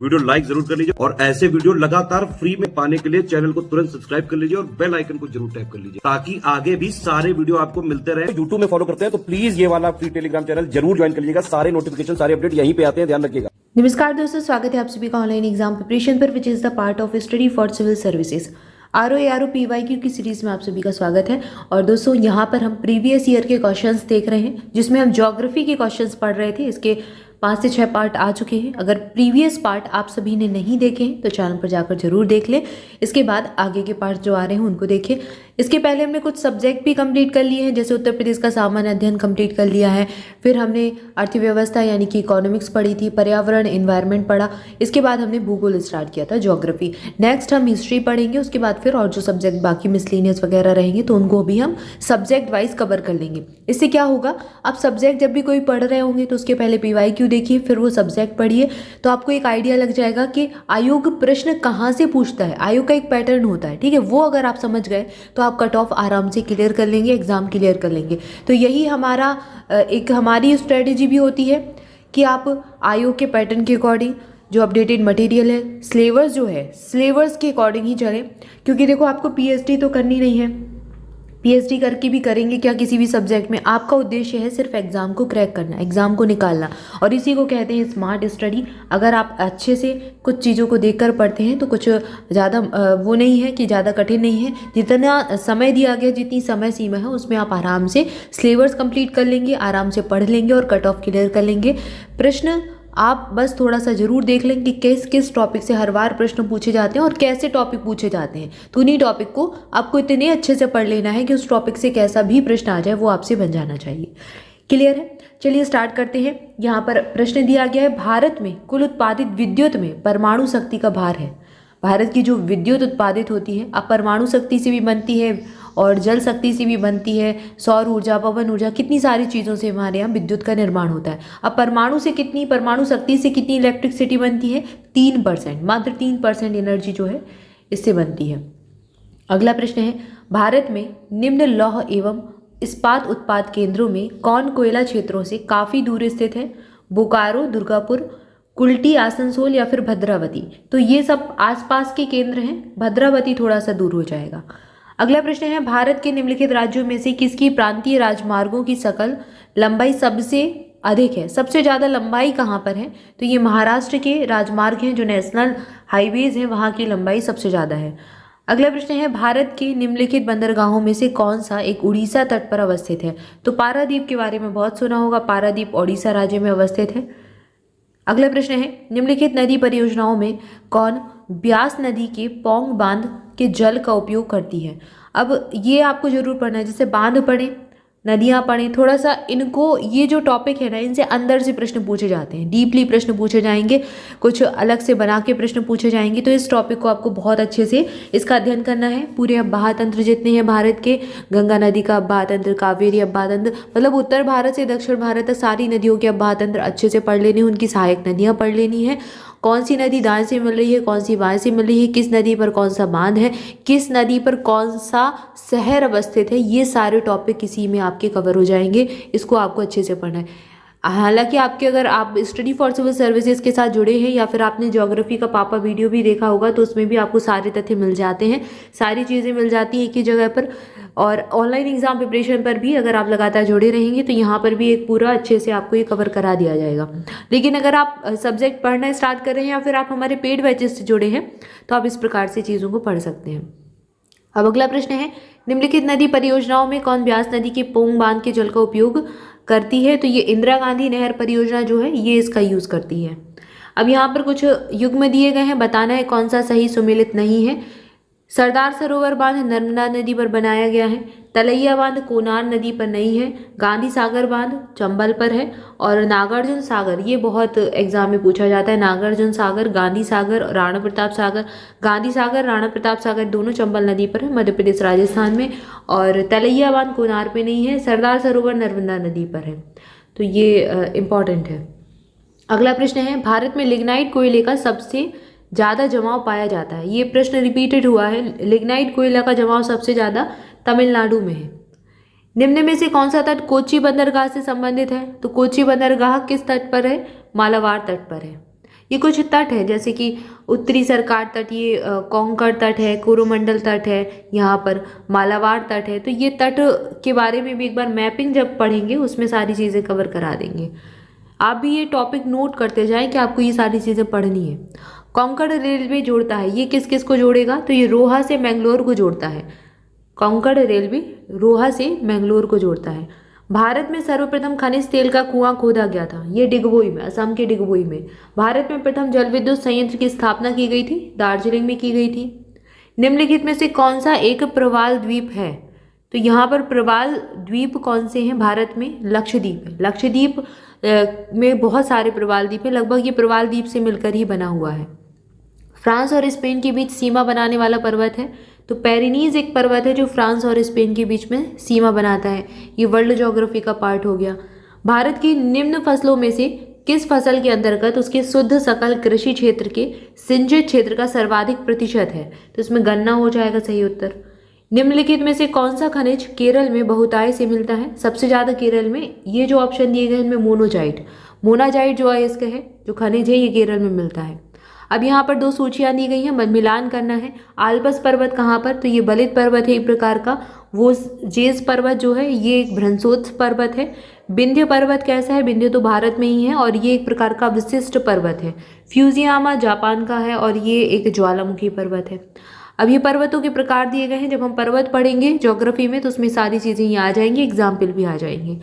Video like जरूर कर लीजिए और ऐसे वीडियो लगातार फ्री में पाने के लिए चैनल को तुरंत सब्सक्राइब कर लीजिए और बेल आइकन को जरूर टैप कर लीजिए ताकि आगे भी सारे वीडियो आपको मिलते रहे। यूट्यूब में फॉलो करते हैं तो प्लीज ये वाला फ्री टेलीग्राम चैनल जरूर ज्वाइन कर लीजिएगा। सारे नोटिफिकेशन सारे अपडेट यहीं पे आते हैं, ध्यान रखिएगा। नमस्कार दोस्तों, स्वागत है आप सभी का ऑनलाइन एग्जाम प्रिपरेशन पर, which is the part of study for civil services RO PYQ की सीरीज में आप सभी का स्वागत है। और दोस्तों यहाँ पर हम प्रीवियस ईयर के क्वेश्चंस देख रहे हैं जिसमें हम ज्योग्राफी के क्वेश्चंस पढ़ रहे थे। इसके 5 से 6 पार्ट आ चुके हैं। अगर प्रीवियस पार्ट आप सभी ने नहीं देखे हैं तो चैनल पर जाकर जरूर देख लें। इसके बाद आगे के पार्ट जो आ रहे हैं उनको देखें। इसके पहले हमने कुछ सब्जेक्ट भी कंप्लीट कर लिए हैं, जैसे उत्तर प्रदेश का सामान्य अध्ययन कंप्लीट कर लिया है। फिर हमने अर्थव्यवस्था यानी कि इकोनॉमिक्स पढ़ी थी, पर्यावरण एनवायरनमेंट पढ़ा। इसके बाद हमने भूगोल स्टार्ट किया था, ज्योग्राफी। नेक्स्ट हम हिस्ट्री पढ़ेंगे। उसके बाद फिर और जो सब्जेक्ट बाकी मिसलेनियस वगैरह रहेंगे तो उनको भी हम सब्जेक्ट वाइज कवर कर लेंगे। इससे क्या होगा, आप सब्जेक्ट जब भी कोई पढ़ रहे होंगे तो उसके पहले PYQ देखिए, फिर वो सब्जेक्ट पढ़िए, तो आपको एक आइडिया लग जाएगा कि आयोग प्रश्न कहाँ से पूछता है। आयोग का एक पैटर्न होता है, ठीक है। वो अगर आप समझ गए तो आप कट ऑफ आराम से क्लियर कर लेंगे, एग्जाम क्लियर कर लेंगे। तो यही हमारी स्ट्रेटेजी भी होती है कि आप आयोग के पैटर्न के अकॉर्डिंग जो अपडेटेड मटेरियल है, सिलेबस जो है, सिलेबस के अकॉर्डिंग ही चलें। क्योंकि देखो, आपको PhD तो करनी नहीं है, PhD करके भी करेंगे क्या किसी भी सब्जेक्ट में। आपका उद्देश्य है सिर्फ एग्जाम को क्रैक करना, एग्जाम को निकालना, और इसी को कहते हैं स्मार्ट स्टडी। अगर आप अच्छे से कुछ चीज़ों को देखकर पढ़ते हैं तो कुछ ज़्यादा वो नहीं है कि ज़्यादा कठिन नहीं है। जितना समय दिया गया, जितनी समय सीमा है उसमें आप आराम से सिलेबस कंप्लीट कर लेंगे, आराम से पढ़ लेंगे और कट ऑफ क्लियर कर लेंगे। प्रश्न आप बस थोड़ा सा जरूर देख लें कि किस किस टॉपिक से हर बार प्रश्न पूछे जाते हैं और कैसे टॉपिक पूछे जाते हैं। तो उन्हीं टॉपिक को आपको इतने अच्छे से पढ़ लेना है कि उस टॉपिक से कैसा भी प्रश्न आ जाए वो आपसे बन जाना चाहिए। क्लियर है? चलिए स्टार्ट करते हैं। यहाँ पर प्रश्न दिया गया है, भारत में कुल उत्पादित विद्युत में परमाणु शक्ति का भार है। भारत की जो विद्युत उत्पादित होती है, अब परमाणु शक्ति से भी बनती है और जल शक्ति से भी बनती है, सौर ऊर्जा, पवन ऊर्जा, कितनी सारी चीज़ों से हमारे यहाँ विद्युत का निर्माण होता है। अब परमाणु शक्ति से कितनी इलेक्ट्रिसिटी बनती है? 3%, मात्र 3% एनर्जी जो है इससे बनती है। अगला प्रश्न है, भारत में निम्न लौह एवं इस्पात उत्पाद केंद्रों में कौन कोयला क्षेत्रों से काफ़ी दूर स्थित है? बोकारो, दुर्गापुर, कुल्टी, आसनसोल या फिर भद्रावती। तो ये सब आसपास के केंद्र हैं, भद्रावती थोड़ा सा दूर हो जाएगा। अगला प्रश्न है, भारत के निम्नलिखित राज्यों में से किसकी प्रांतीय राजमार्गों की सकल लंबाई सबसे अधिक है? सबसे ज़्यादा लंबाई कहाँ पर है? तो ये महाराष्ट्र के राजमार्ग हैं, जो नेशनल हाईवेज हैं, वहाँ की लंबाई सबसे ज़्यादा है। अगला प्रश्न है, भारत के निम्नलिखित बंदरगाहों में से कौन सा एक उड़ीसा तट पर अवस्थित है? तो पारादीप के बारे में बहुत सुना होगा, पारादीप ओडिशा राज्य में अवस्थित है। अगला प्रश्न है, निम्नलिखित नदी परियोजनाओं में कौन ब्यास नदी के पौंग बांध के जल का उपयोग करती है? अब ये आपको जरूर पढ़ना है, जैसे बांध पढ़ें, नदियाँ पढ़ें, थोड़ा सा इनको, ये जो टॉपिक है ना, इनसे अंदर से प्रश्न पूछे जाते हैं, डीपली प्रश्न पूछे जाएंगे, कुछ अलग से बना के प्रश्न पूछे जाएंगे। तो इस टॉपिक को आपको बहुत अच्छे से इसका अध्ययन करना है। पूरे अब्बाह तंत्र जितने हैं भारत के, गंगा नदी का अब्बाह तंत्र, कावेरी अब्बाह तंत्र, मतलब उत्तर भारत से दक्षिण भारत तक सारी नदियों के अब्बाह तंत्र अच्छे से पढ़ लेने, उनकी सहायक नदियाँ पढ़ लेनी है। कौन सी नदी दाएं से मिल रही है, कौन सी बाएं से मिल रही है, किस नदी पर कौन सा बांध है, किस नदी पर कौन सा शहर अवस्थित है, ये सारे टॉपिक इसी में आपके कवर हो जाएंगे। इसको आपको अच्छे से पढ़ना है। हालांकि अगर आप स्टडी फॉर सिविल सर्विसेज के साथ जुड़े हैं या फिर आपने ज्योग्राफी का पापा वीडियो भी देखा होगा तो उसमें भी आपको सारे तथ्य मिल जाते हैं, सारी चीज़ें मिल जाती हैं एक ही जगह पर। और ऑनलाइन एग्जाम प्रिपरेशन पर भी अगर आप लगातार जुड़े रहेंगे तो यहाँ पर भी एक पूरा अच्छे से आपको ये कवर करा दिया जाएगा। लेकिन अगर आप सब्जेक्ट पढ़ना स्टार्ट कर रहे हैं या फिर आप हमारे पेड बैचेस से जुड़े हैं तो आप इस प्रकार से चीज़ों को पढ़ सकते हैं। अब अगला प्रश्न है, निम्नलिखित नदी परियोजनाओं में कौन ब्यास नदी के पोंग बांध के जल का उपयोग करती है? तो ये इंदिरा गांधी नहर परियोजना जो है ये इसका यूज़ करती है। अब यहाँ पर कुछ युग्म दिए गए हैं, बताना है कौन सा सही सुमेलित नहीं है। सरदार सरोवर बांध नर्मदा नदी पर बनाया गया है, तलैया बांध कोनार नदी पर नहीं है, गांधी सागर बांध चंबल पर है, और नागार्जुन सागर, ये बहुत एग्जाम में पूछा जाता है, नागार्जुन सागर, गांधी सागर, राणा प्रताप सागर, गांधी सागर, राणा प्रताप सागर दोनों चंबल नदी पर है, मध्य प्रदेश राजस्थान में, और तलैया बांध कोनार पे नहीं है, सरदार सरोवर नर्मदा नदी पर है। तो ये इम्पॉर्टेंट है। अगला प्रश्न है, भारत में लिग्नाइट कोयले का सबसे ज़्यादा जमाव पाया जाता है? ये प्रश्न रिपीटेड हुआ है। लिग्नाइट कोयला का जमाव सबसे ज़्यादा तमिलनाडु में है। निम्न में से कौन सा तट कोच्चि बंदरगाह से संबंधित है? तो कोच्चि बंदरगाह किस तट पर है? मालाबार तट पर है। ये कुछ तट है, जैसे कि उत्तरी सरकार तट, ये कोंकण तट है, कोरोमंडल तट है, यहाँ पर मालाबार तट है। तो ये तट के बारे में भी एक बार मैपिंग जब पढ़ेंगे उसमें सारी चीज़ें कवर करा देंगे। आप भी ये टॉपिक नोट करते जाएं कि आपको ये सारी चीज़ें पढ़नी है। कोंकण रेलवे जोड़ता है, ये किस किस को जोड़ेगा? तो ये रोहा से मैंगलोर को जोड़ता है। कोंकण रेलवे रोहा से मैंगलोर को जोड़ता है। भारत में सर्वप्रथम खनिज तेल का कुआं खोदा गया था, ये डिगबोई में, असम के डिगबोई में। भारत में प्रथम जल विद्युत संयंत्र की स्थापना की गई थी, दार्जिलिंग में की गई थी। निम्नलिखित में से कौन सा एक प्रवाल द्वीप है? तो यहाँ पर प्रवाल द्वीप कौन से हैं भारत में? लक्षद्वीप है। लक्षद्वीप में बहुत सारे प्रवाल द्वीप हैं, लगभग ये प्रवाल द्वीप से मिलकर ही बना हुआ है। फ्रांस और स्पेन के बीच सीमा बनाने वाला पर्वत है, तो पेरिनीज एक पर्वत है जो फ्रांस और स्पेन के बीच में सीमा बनाता है। ये वर्ल्ड ज्योग्राफी का पार्ट हो गया। भारत की निम्न फसलों में से किस फसल के अंतर्गत उसके शुद्ध सकल कृषि क्षेत्र के सिंचित क्षेत्र का सर्वाधिक प्रतिशत है? तो इसमें गन्ना हो जाएगा सही उत्तर। निम्नलिखित में से कौन सा खनिज केरल में बहुतायत से मिलता है? सबसे ज्यादा केरल में, ये जो ऑप्शन दिए गए इनमें मोनाजाइट, मोनाजाइट जो अयस्क है, जो खनिज है, ये केरल में मिलता है। अब यहाँ पर दो सूचियाँ दी गई हैं, मिलान करना है। आल्पस पर्वत कहाँ पर? तो ये बलित पर्वत है एक प्रकार का। वो जेज पर्वत जो है ये एक भ्रंशोत्स पर्वत है। विंध्य पर्वत कैसा है? विंध्य तो भारत में ही है और ये एक प्रकार का विशिष्ट पर्वत है। फ्यूजियामा जापान का है और ये एक ज्वालामुखी पर्वत है। अब ये पर्वतों के प्रकार दिए गए हैं, जब हम पर्वत पढ़ेंगे ज्योग्राफी में तो उसमें सारी चीज़ें यहाँ आ जाएंगी, एग्जाम्पल भी आ जाएंगे।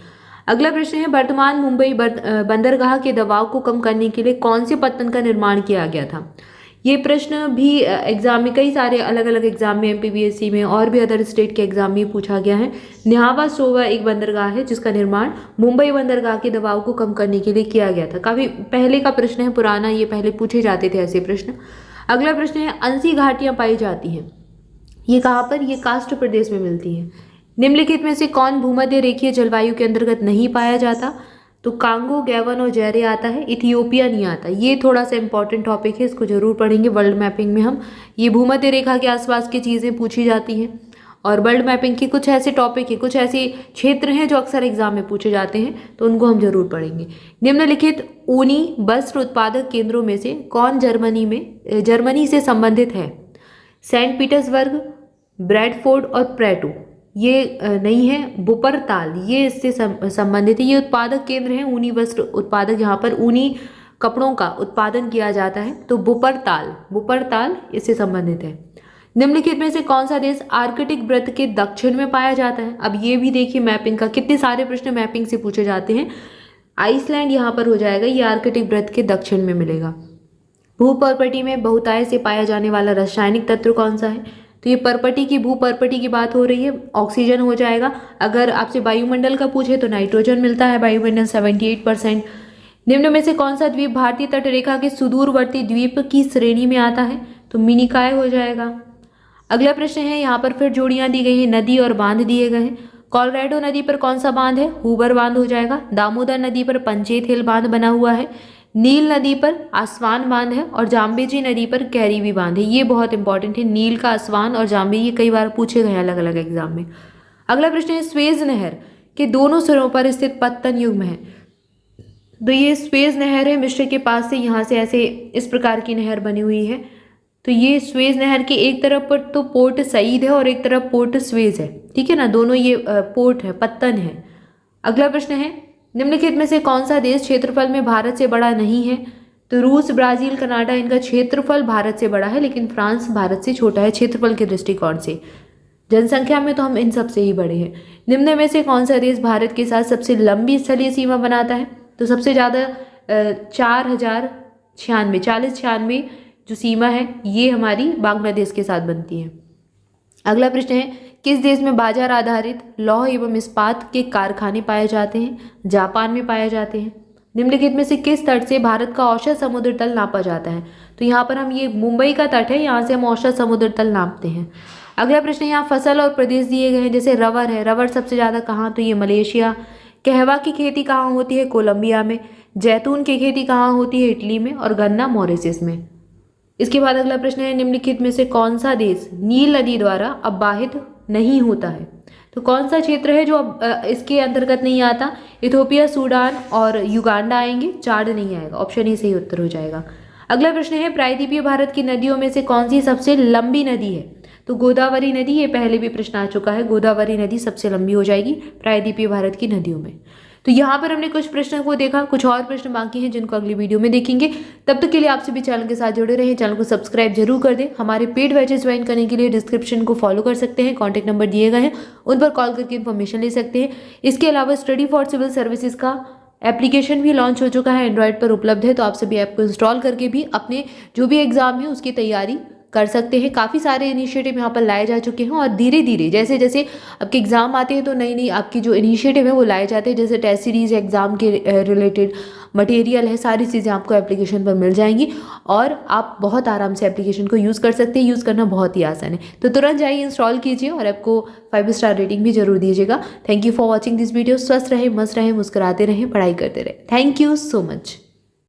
अगला प्रश्न है, वर्तमान मुंबई बंदरगाह के दबाव को कम करने के लिए कौन से पत्तन का निर्माण किया गया था? ये प्रश्न भी एग्जाम में, कई सारे अलग अलग एग्जाम में, एमपीबीएससी में और भी अदर स्टेट के एग्जाम में पूछा गया है। न्यावा सोवा एक बंदरगाह है जिसका निर्माण मुंबई बंदरगाह के दबाव को कम करने के लिए किया गया था। काफी पहले का प्रश्न है, पुराना, ये पहले पूछे जाते थे ऐसे प्रश्न। अगला प्रश्न है, अंसी घाटियां पाई जाती हैं, ये कहाँ पर? ये कास्ट प्रदेश में मिलती हैं। निम्नलिखित में से कौन भूमध्य रेखीय जलवायु के अंतर्गत नहीं पाया जाता? तो कांगो, गैवन और जैरे आता है, इथियोपिया नहीं आता। ये थोड़ा सा इंपॉर्टेंट टॉपिक है, इसको जरूर पढ़ेंगे वर्ल्ड मैपिंग में हम। ये भूमध्य रेखा के आसपास की चीज़ें पूछी जाती हैं और वर्ल्ड मैपिंग की कुछ ऐसे टॉपिक है, कुछ ऐसे क्षेत्र हैं जो अक्सर एग्जाम में पूछे जाते हैं, तो उनको हम जरूर पढ़ेंगे। निम्नलिखित ऊनी वस्त्र उत्पादक केंद्रों में से कौन जर्मनी से संबंधित है? सेंट पीटर्सबर्ग, ब्रैडफोर्ड और प्रेटो। ये नहीं है, वुपरताल, ये इससे संबंधित है। ये उत्पादक केंद्र हैं, ऊनी वस्त्र उत्पादक, यहाँ पर ऊनी कपड़ों का उत्पादन किया जाता है, तो वुपरताल इससे संबंधित है। निम्नलिखित में से कौन सा देश आर्कटिक वृत्त के दक्षिण में पाया जाता है? अब ये भी देखिए मैपिंग का, कितने सारे प्रश्न मैपिंग से पूछे जाते हैं। आइसलैंड यहाँ पर हो जाएगा, ये आर्कटिक वृत्त के दक्षिण में मिलेगा। भूपर्पटी में बहुतायत से पाया जाने वाला रासायनिक तत्व कौन सा है? तो ये पर्पटी की, भूपर्पटी की बात हो रही है, ऑक्सीजन हो जाएगा। अगर आपसे वायुमंडल का पूछे तो नाइट्रोजन मिलता है, वायुमंडल 78%। निम्न में से कौन सा द्वीप भारतीय तट रेखा के सुदूरवर्ती द्वीप की श्रेणी में आता है? तो मिनिकॉय हो जाएगा। अगला प्रश्न है, यहाँ पर फिर जोड़ियां दी गई हैं, नदी और बांध दिए गए हैं। कोलोराडो नदी पर कौन सा बांध है? हूबर बांध हो जाएगा। दामोदर नदी पर पंचेत हिल बांध बना हुआ है। नील नदी पर आसवान बांध है और जाम्बेजी नदी पर कैरीवी बांध है। ये बहुत इंपॉर्टेंट है, नील का आसवान और जाम्बे, ये कई बार पूछे गए अलग अलग एग्जाम में। अगला प्रश्न है, स्वेज नहर के दोनों सिरों पर स्थित पत्तन युग्म है। तो ये स्वेज नहर है मिस्र के पास से, यहाँ से ऐसे इस प्रकार की नहर बनी हुई है। तो ये स्वेज नहर के एक तरफ पर तो पोर्ट सईद है और एक तरफ पोर्ट स्वेज है, ठीक है ना, दोनों ये पोर्ट है, पत्तन है। अगला प्रश्न है, निम्नलिखित में से कौन सा देश क्षेत्रफल में भारत से बड़ा नहीं है? तो रूस, ब्राजील, कनाडा, इनका क्षेत्रफल भारत से बड़ा है, लेकिन फ्रांस भारत से छोटा है क्षेत्रफल के दृष्टिकोण से। जनसंख्या में तो हम इन सबसे ही बड़े हैं। निम्न में से कौन सा देश भारत के साथ सबसे लंबी स्थलीय सीमा बनाता है? तो सबसे ज़्यादा 4096 जो सीमा है ये हमारी बांग्लादेश के साथ बनती है। अगला प्रश्न है, किस देश में बाजार आधारित लौह एवं इस्पात के कारखाने पाए जाते हैं? जापान में पाए जाते हैं। निम्नलिखित में से किस तट से भारत का औसत समुद्र तल नापा जाता है? तो यहाँ पर हम, ये मुंबई का तट है, यहाँ से हम औसत समुद्र तल नापते हैं। अगला प्रश्न है, यहाँ फसल और प्रदेश दिए गए हैं, जैसे रबर है, रबर सबसे ज़्यादा कहाँ? तो ये मलेशिया। कहवा की खेती कहाँ होती है? कोलंबिया में। जैतून की खेती कहाँ होती है? इटली में। और गन्ना मॉरिशस में। इसके बाद अगला प्रश्न है, निम्नलिखित में से कौन सा देश नील नदी द्वारा अबाहित नहीं होता है? तो कौन सा क्षेत्र है जो अब इसके अंतर्गत नहीं आता? इथोपिया, सूडान और युगांडा आएंगे, चाड नहीं आएगा। ऑप्शन ए सही उत्तर हो जाएगा। अगला प्रश्न है, प्रायद्वीपीय भारत की नदियों में से कौन सी सबसे लंबी नदी है? तो गोदावरी नदी, ये पहले भी प्रश्न आ चुका है, गोदावरी नदी सबसे लंबी हो जाएगी प्रायद्वीपीय भारत की नदियों में। तो यहाँ पर हमने कुछ प्रश्नों को देखा, कुछ और प्रश्न बाकी हैं जिनको अगली वीडियो में देखेंगे। तब तक के लिए आप सभी चैनल के साथ जुड़े रहें, चैनल को सब्सक्राइब जरूर कर दें। हमारे पेड बैचेस ज्वाइन करने के लिए डिस्क्रिप्शन को फॉलो कर सकते हैं, कॉन्टैक्ट नंबर दिए गए हैं, उन पर कॉल करके इन्फॉर्मेशन ले सकते हैं। इसके अलावा स्टडी फॉर सिविल सर्विसेज का एप्लीकेशन भी लॉन्च हो चुका है, एंड्रॉयड पर उपलब्ध है, तो आप सभी ऐप को इंस्टॉल करके भी अपने जो भी एग्जाम है उसकी तैयारी कर सकते हैं। काफ़ी सारे इनिशिएटिव यहाँ पर लाए जा चुके हैं और धीरे धीरे जैसे जैसे आपके एग्जाम आते हैं तो नई नई आपकी जो इनिशिएटिव है वो लाए जाते हैं। जैसे टेस्ट सीरीज एग्जाम के रिलेटेड मटेरियल है, सारी चीज़ें आपको एप्लीकेशन पर मिल जाएंगी और आप बहुत आराम से एप्लीकेशन को यूज़ कर सकते हैं। यूज़ करना बहुत ही आसान है, तो तुरंत जाइए इंस्टॉल कीजिए और आपको 5 स्टार रेटिंग भी जरूर दीजिएगा। Thank you for watching this video. स्वस्थ रहे, मस्त रहे, मुस्कुराते रहें, पढ़ाई करते रहें। Thank you so much.